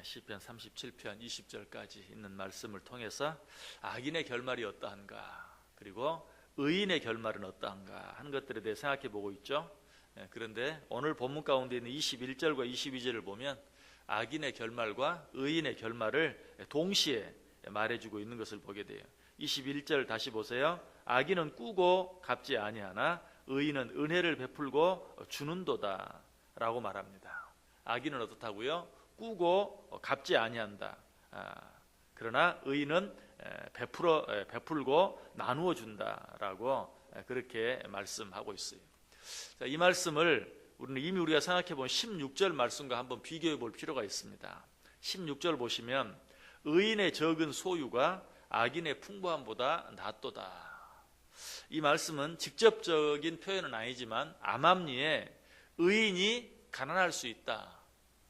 시편 37편 20절까지 있는 말씀을 통해서 악인의 결말이 어떠한가, 그리고 의인의 결말은 어떠한가 하는 것들에 대해 생각해 보고 있죠. 그런데 오늘 본문 가운데 있는 21절과 22절을 보면 악인의 결말과 의인의 결말을 동시에 말해주고 있는 것을 보게 돼요. 21절 다시 보세요. 악인은 꾸고 갚지 아니하나 의인은 은혜를 베풀고 주는도다 라고 말합니다. 악인은 어떻다고요? 꾸고 갚지 아니한다. 그러나 의인은 베풀고 나누어 준다라고 그렇게 말씀하고 있어요. 자, 이 말씀을 우리는 이미 우리가 생각해 본 16절 말씀과 한번 비교해 볼 필요가 있습니다. 16절 보시면 의인의 적은 소유가 악인의 풍부함보다 낫도다. 이 말씀은 직접적인 표현은 아니지만 암암리에 의인이 가난할 수 있다,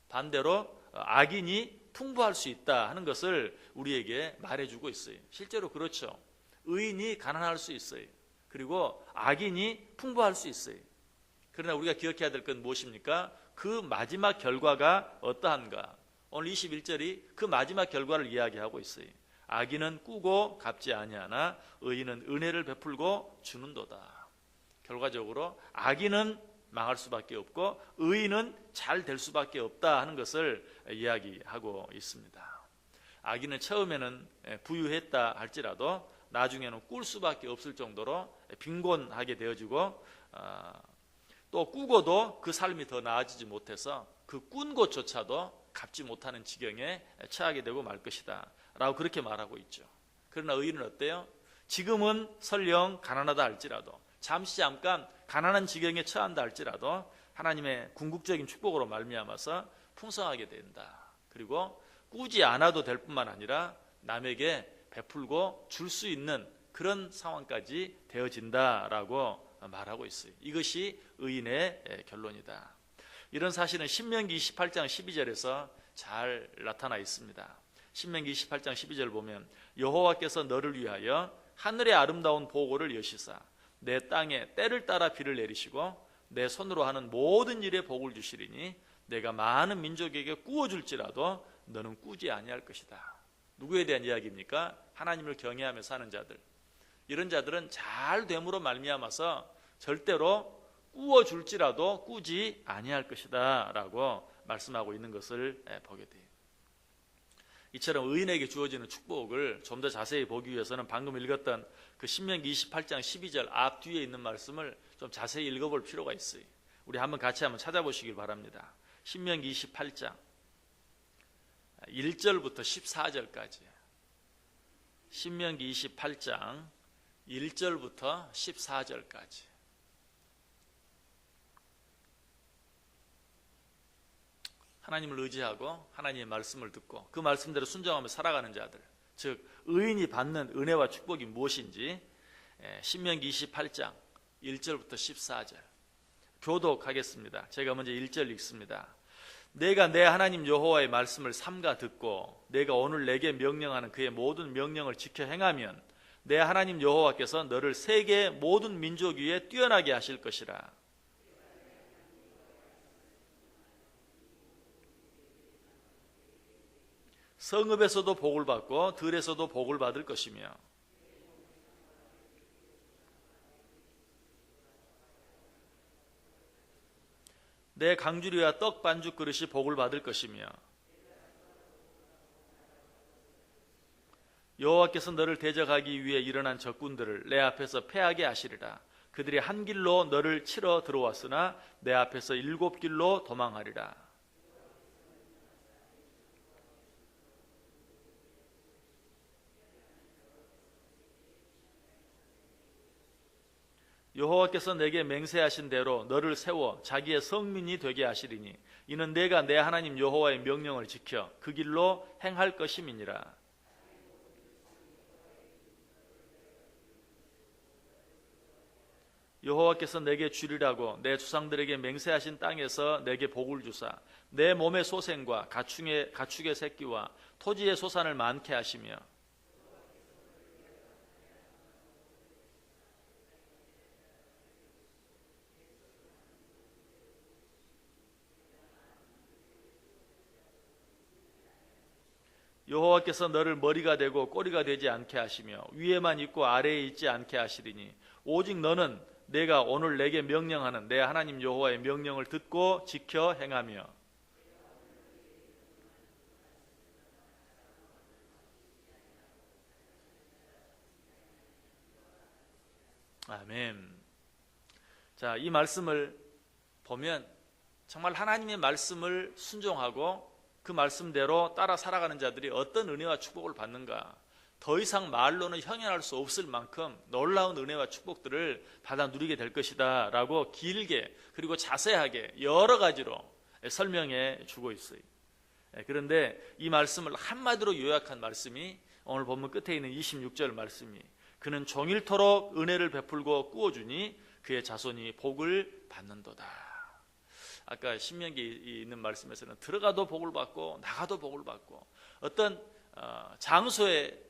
반대로 악인이 풍부할 수 있다 하는 것을 우리에게 말해주고 있어요. 실제로 그렇죠. 의인이 가난할 수 있어요. 그리고 악인이 풍부할 수 있어요. 그러나 우리가 기억해야 될 건 무엇입니까? 그 마지막 결과가 어떠한가? 오늘 21절이 그 마지막 결과를 이야기하고 있어요. 악인은 꾸고 갚지 아니하나 의인은 은혜를 베풀고 주는도다. 결과적으로 악인은 망할 수밖에 없고 의인은 잘 될 수밖에 없다 하는 것을 이야기하고 있습니다. 악인은 처음에는 부유했다 할지라도 나중에는 꿀 수밖에 없을 정도로 빈곤하게 되어지고, 또 꾸고도 그 삶이 더 나아지지 못해서 그 꾼 것조차도 갚지 못하는 지경에 처하게 되고 말 것이다 라고 그렇게 말하고 있죠. 그러나 의인은 어때요? 지금은 설령 가난하다 할지라도, 잠깐 가난한 지경에 처한다 할지라도 하나님의 궁극적인 축복으로 말미암아서 풍성하게 된다. 그리고 꾸지 않아도 될 뿐만 아니라 남에게 베풀고 줄 수 있는 그런 상황까지 되어진다라고 말하고 있어요. 이것이 의인의 결론이다. 이런 사실은 신명기 28장 12절에서 잘 나타나 있습니다. 신명기 28장 12절 보면 여호와께서 너를 위하여 하늘의 아름다운 보고를 여시사 내 땅에 때를 따라 비를 내리시고 내 손으로 하는 모든 일에 복을 주시리니 내가 많은 민족에게 꾸어줄지라도 너는 꾸지 아니할 것이다. 누구에 대한 이야기입니까? 하나님을 경외하며 사는 자들. 이런 자들은 잘 됨으로 말미암아서 절대로 꾸어줄지라도 꾸지 아니할 것이다 라고 말씀하고 있는 것을 보게 돼요. 이처럼 의인에게 주어지는 축복을 좀 더 자세히 보기 위해서는 방금 읽었던 그 신명기 28장 12절 앞뒤에 있는 말씀을 좀 자세히 읽어볼 필요가 있어요. 우리 같이 한번 찾아보시길 바랍니다. 신명기 28장 1절부터 14절까지. 신명기 28장 1절부터 14절까지. 하나님을 의지하고 하나님의 말씀을 듣고 그 말씀대로 순종하며 살아가는 자들, 즉 의인이 받는 은혜와 축복이 무엇인지 신명기 28장 1절부터 14절 교독하겠습니다. 제가 먼저 1절 읽습니다. 내가 내 하나님 여호와의 말씀을 삼가 듣고 내가 오늘 내게 명령하는 그의 모든 명령을 지켜 행하면 내 하나님 여호와께서 너를 세계의 모든 민족 위에 뛰어나게 하실 것이라. 성읍에서도 복을 받고 들에서도 복을 받을 것이며 내 강주리와 떡 반죽 그릇이 복을 받을 것이며 여호와께서 너를 대적하기 위해 일어난 적군들을 내 앞에서 패하게 하시리라. 그들이 한 길로 너를 치러 들어왔으나 내 앞에서 7길로 도망하리라. 여호와께서 내게 맹세하신 대로 너를 세워 자기의 성민이 되게 하시리니 이는 내가 내 하나님 여호와의 명령을 지켜 그 길로 행할 것임이니라. 여호와께서 내게 주리라고 내 조상들에게 맹세하신 땅에서 내게 복을 주사 내 몸의 소생과 가축의 새끼와 토지의 소산을 많게 하시며 여호와께서 너를 머리가 되고 꼬리가 되지 않게 하시며 위에만 있고 아래에 있지 않게 하시리니 오직 너는 내가 오늘 내게 명령하는 내 하나님 여호와의 명령을 듣고 지켜 행하며 아멘. 자, 이 말씀을 보면 정말 하나님의 말씀을 순종하고 그 말씀대로 따라 살아가는 자들이 어떤 은혜와 축복을 받는가, 더 이상 말로는 형용할 수 없을 만큼 놀라운 은혜와 축복들을 받아 누리게 될 것이다 라고 길게 그리고 자세하게 여러 가지로 설명해 주고 있어요. 그런데 이 말씀을 한마디로 요약한 말씀이 오늘 본문 끝에 있는 26절 말씀이 그는 종일토록 은혜를 베풀고 꾸어주니 그의 자손이 복을 받는도다. 아까 신명기에 있는 말씀에서는 들어가도 복을 받고 나가도 복을 받고 어떤 장소에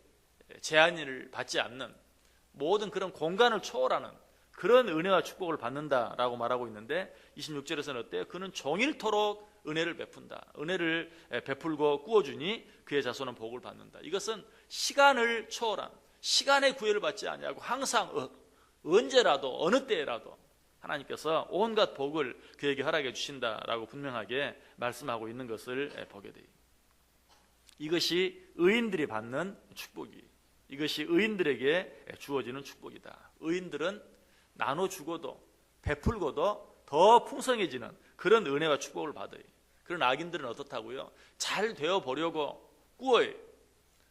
제한을 받지 않는 모든 그런 공간을 초월하는 그런 은혜와 축복을 받는다라고 말하고 있는데 26절에서는 어때요? 그는 종일토록 은혜를 베푼다. 은혜를 베풀고 꾸어주니 그의 자손은 복을 받는다. 이것은 시간을 초월한 시간의 구애를 받지 아니하고 항상 언제라도 어느 때라도 하나님께서 온갖 복을 그에게 허락해 주신다라고 분명하게 말씀하고 있는 것을 보게 돼요. 이것이 의인들이 받는 축복이, 이것이 의인들에게 주어지는 축복이다. 의인들은 나눠주고도 베풀고도 더 풍성해지는 그런 은혜와 축복을 받아요. 그런 악인들은 어떻다고요? 잘 되어 보려고 꾸어요.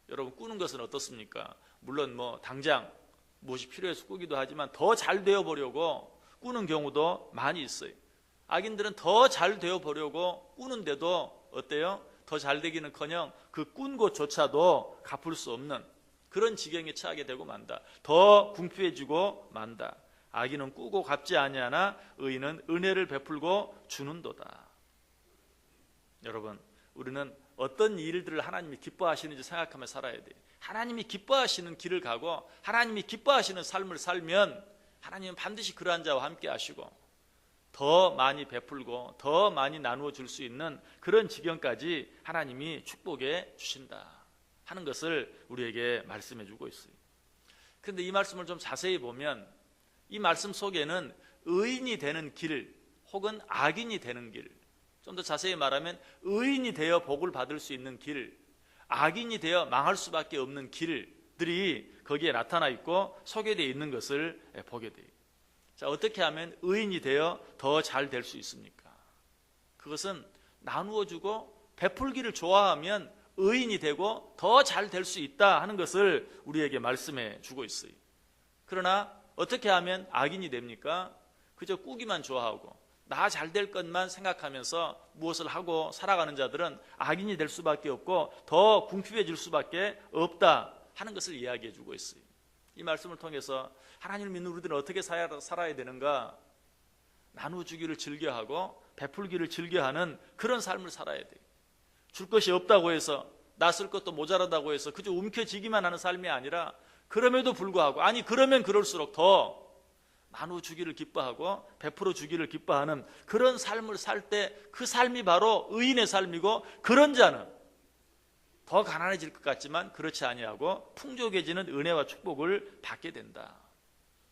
여러분, 꾸는 것은 어떻습니까? 물론 당장 무엇이 필요해서 꾸기도 하지만 더 잘 되어 보려고 꾸는 경우도 많이 있어요. 악인들은 더 잘 되어 보려고 꾸는데도 어때요? 더 잘 되기는커녕 그 꾼 것조차도 갚을 수 없는 그런 지경에 처하게 되고 만다. 더 궁핍해지고 만다. 악인은 꾸고 갚지 아니하나 의인은 은혜를 베풀고 주는도다. 여러분, 우리는 어떤 일들을 하나님이 기뻐하시는지 생각하며 살아야 돼요. 하나님이 기뻐하시는 길을 가고 하나님이 기뻐하시는 삶을 살면 하나님은 반드시 그러한 자와 함께 하시고 더 많이 베풀고 더 많이 나누어 줄 수 있는 그런 지경까지 하나님이 축복해 주신다 하는 것을 우리에게 말씀해 주고 있어요. 그런데 이 말씀을 좀 자세히 보면 이 말씀 속에는 의인이 되는 길 혹은 악인이 되는 길, 좀 더 자세히 말하면 의인이 되어 복을 받을 수 있는 길, 악인이 되어 망할 수밖에 없는 길들이 거기에 나타나 있고 소개되어 있는 것을 보게 돼요. 자, 어떻게 하면 의인이 되어 더 잘 될 수 있습니까? 그것은 나누어 주고 베풀기를 좋아하면 의인이 되고 더 잘 될 수 있다 하는 것을 우리에게 말씀해 주고 있어요. 그러나 어떻게 하면 악인이 됩니까? 그저 꾸기만 좋아하고 나 잘 될 것만 생각하면서 무엇을 하고 살아가는 자들은 악인이 될 수밖에 없고 더 궁핍해질 수밖에 없다 하는 것을 이야기해 주고 있어요. 이 말씀을 통해서 하나님을 믿는 우리들은 어떻게 살아야 되는가? 나누어주기를 즐겨하고 베풀기를 즐겨하는 그런 삶을 살아야 돼요. 줄 것이 없다고 해서 나 쓸 것도 모자라다고 해서 그저 움켜쥐기만 하는 삶이 아니라 그럼에도 불구하고 그러면 그럴수록 더 나눠주기를 기뻐하고 베풀어 주기를 기뻐하는 그런 삶을 살 때 그 삶이 바로 의인의 삶이고 그런 자는 더 가난해질 것 같지만 그렇지 아니하고 풍족해지는 은혜와 축복을 받게 된다.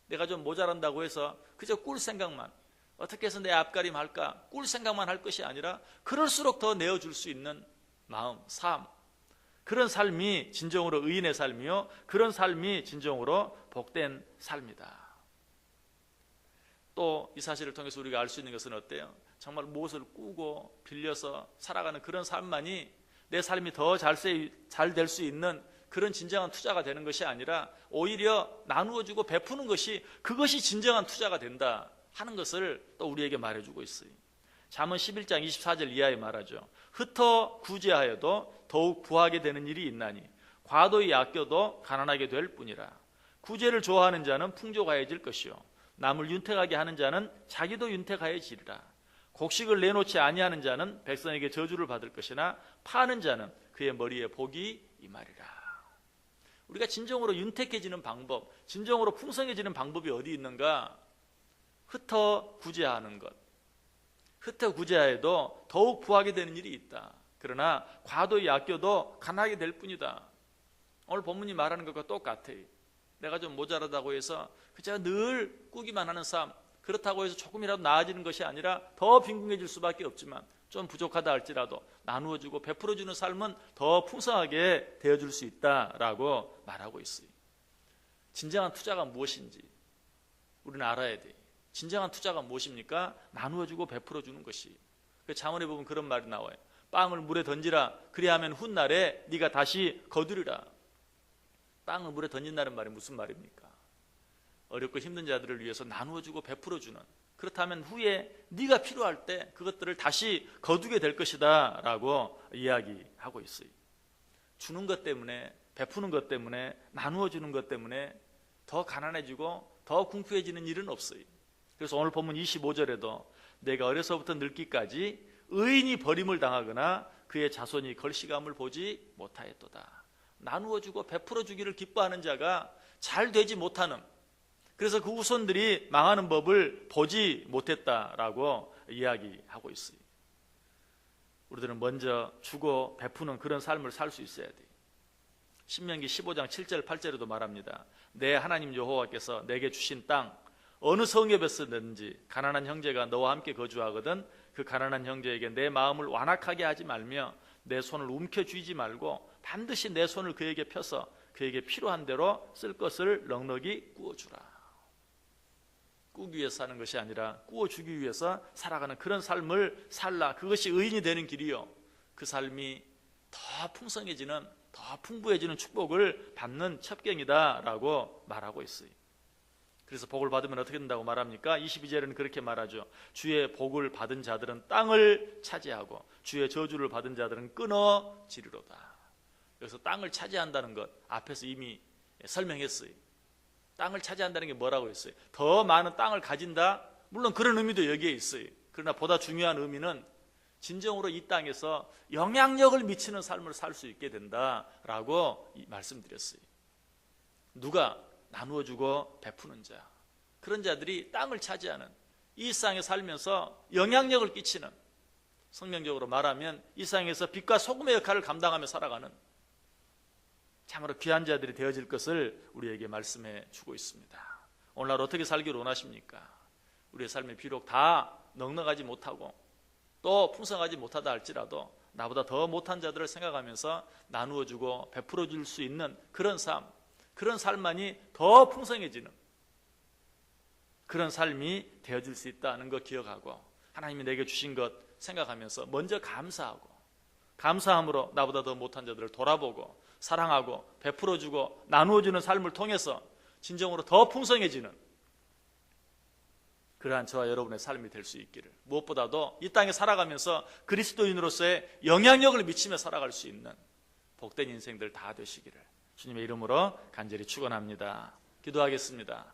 내가 좀 모자란다고 해서 그저 꿀 생각만 어떻게 해서 내 앞가림 할까 꿀 생각만 할 것이 아니라 그럴수록 더 내어줄 수 있는 마음, 삶, 그런 삶이 진정으로 의인의 삶이요 그런 삶이 진정으로 복된 삶이다. 또 이 사실을 통해서 우리가 알 수 있는 것은 어때요? 정말 무엇을 꾸고 빌려서 살아가는 그런 삶만이 내 삶이 더 잘 될 수 있는 그런 진정한 투자가 되는 것이 아니라 오히려 나누어주고 베푸는 것이 그것이 진정한 투자가 된다 하는 것을 또 우리에게 말해주고 있어요. 잠언 11장 24절 이하에 말하죠. 흩어 구제하여도 더욱 부하게 되는 일이 있나니 과도히 아껴도 가난하게 될 뿐이라. 구제를 좋아하는 자는 풍족하여질 것이요 남을 윤택하게 하는 자는 자기도 윤택하여지리라. 곡식을 내놓지 아니하는 자는 백성에게 저주를 받을 것이나 파는 자는 그의 머리에 복이 임하리라. 우리가 진정으로 윤택해지는 방법, 진정으로 풍성해지는 방법이 어디 있는가? 흩어 구제하는 것. 흩어 구제하여도 더욱 부하게 되는 일이 있다. 그러나 과도히 아껴도 가난하게 될 뿐이다. 오늘 본문이 말하는 것과 똑같아요. 내가 좀 모자라다고 해서 그저 늘 꾸기만 하는 삶, 그렇다고 해서 조금이라도 나아지는 것이 아니라 더 빈궁해질 수밖에 없지만 좀 부족하다 할지라도 나누어주고 베풀어주는 삶은 더 풍성하게 되어줄 수 있다라고 말하고 있어요. 진정한 투자가 무엇인지 우리는 알아야 돼. 진정한 투자가 무엇입니까? 나누어주고 베풀어주는 것이. 그 잠언에 보면 그런 말이 나와요. 빵을 물에 던지라 그리하면 훗날에 네가 다시 거두리라. 빵을 물에 던진다는 말이 무슨 말입니까? 어렵고 힘든 자들을 위해서 나누어주고 베풀어주는, 그렇다면 후에 네가 필요할 때 그것들을 다시 거두게 될 것이다 라고 이야기하고 있어요. 주는 것 때문에, 베푸는 것 때문에, 나누어주는 것 때문에 더 가난해지고 더 궁핍해지는 일은 없어요. 그래서 오늘 본문 25절에도 내가 어려서부터 늙기까지 의인이 버림을 당하거나 그의 자손이 걸시감을 보지 못하였도다. 나누어주고 베풀어주기를 기뻐하는 자가 잘 되지 못하는, 그래서 그 후손들이 망하는 법을 보지 못했다라고 이야기하고 있어요. 우리들은 먼저 주고 베푸는 그런 삶을 살 수 있어야 돼요. 신명기 15장 7절 8절에도 말합니다. 내 하나님 여호와께서 내게 주신 땅 어느 성읍에서든지 가난한 형제가 너와 함께 거주하거든 그 가난한 형제에게 내 마음을 완악하게 하지 말며 내 손을 움켜쥐지 말고 반드시 내 손을 그에게 펴서 그에게 필요한 대로 쓸 것을 넉넉히 꾸어주라. 꾸기 위해서 사는 것이 아니라 꾸어주기 위해서 살아가는 그런 삶을 살라. 그것이 의인이 되는 길이요, 그 삶이 더 풍성해지는, 더 풍부해지는 축복을 받는 첩경이다 라고 말하고 있어요. 그래서 복을 받으면 어떻게 된다고 말합니까? 22절에는 그렇게 말하죠. 주의 복을 받은 자들은 땅을 차지하고 주의 저주를 받은 자들은 끊어지리로다. 여기서 땅을 차지한다는 것 앞에서 이미 설명했어요. 땅을 차지한다는 게 뭐라고 했어요? 더 많은 땅을 가진다? 물론 그런 의미도 여기에 있어요. 그러나 보다 중요한 의미는 진정으로 이 땅에서 영향력을 미치는 삶을 살 수 있게 된다라고 말씀드렸어요. 누가? 나누어주고 베푸는 자, 그런 자들이 땅을 차지하는, 이 세상에 살면서 영향력을 끼치는, 성경적으로 말하면 이 세상에서 빛과 소금의 역할을 감당하며 살아가는 참으로 귀한 자들이 되어질 것을 우리에게 말씀해 주고 있습니다. 오늘날 어떻게 살기를 원하십니까? 우리의 삶이 비록 다 넉넉하지 못하고 또 풍성하지 못하다 할지라도 나보다 더 못한 자들을 생각하면서 나누어주고 베풀어 줄 수 있는 그런 삶, 그런 삶만이 더 풍성해지는 그런 삶이 되어질 수 있다는 것 기억하고 하나님이 내게 주신 것 생각하면서 먼저 감사하고, 감사함으로 나보다 더 못한 자들을 돌아보고 사랑하고 베풀어주고 나누어주는 삶을 통해서 진정으로 더 풍성해지는 그러한 저와 여러분의 삶이 될 수 있기를, 무엇보다도 이 땅에 살아가면서 그리스도인으로서의 영향력을 미치며 살아갈 수 있는 복된 인생들 다 되시기를 주님의 이름으로 간절히 축원합니다. 기도하겠습니다.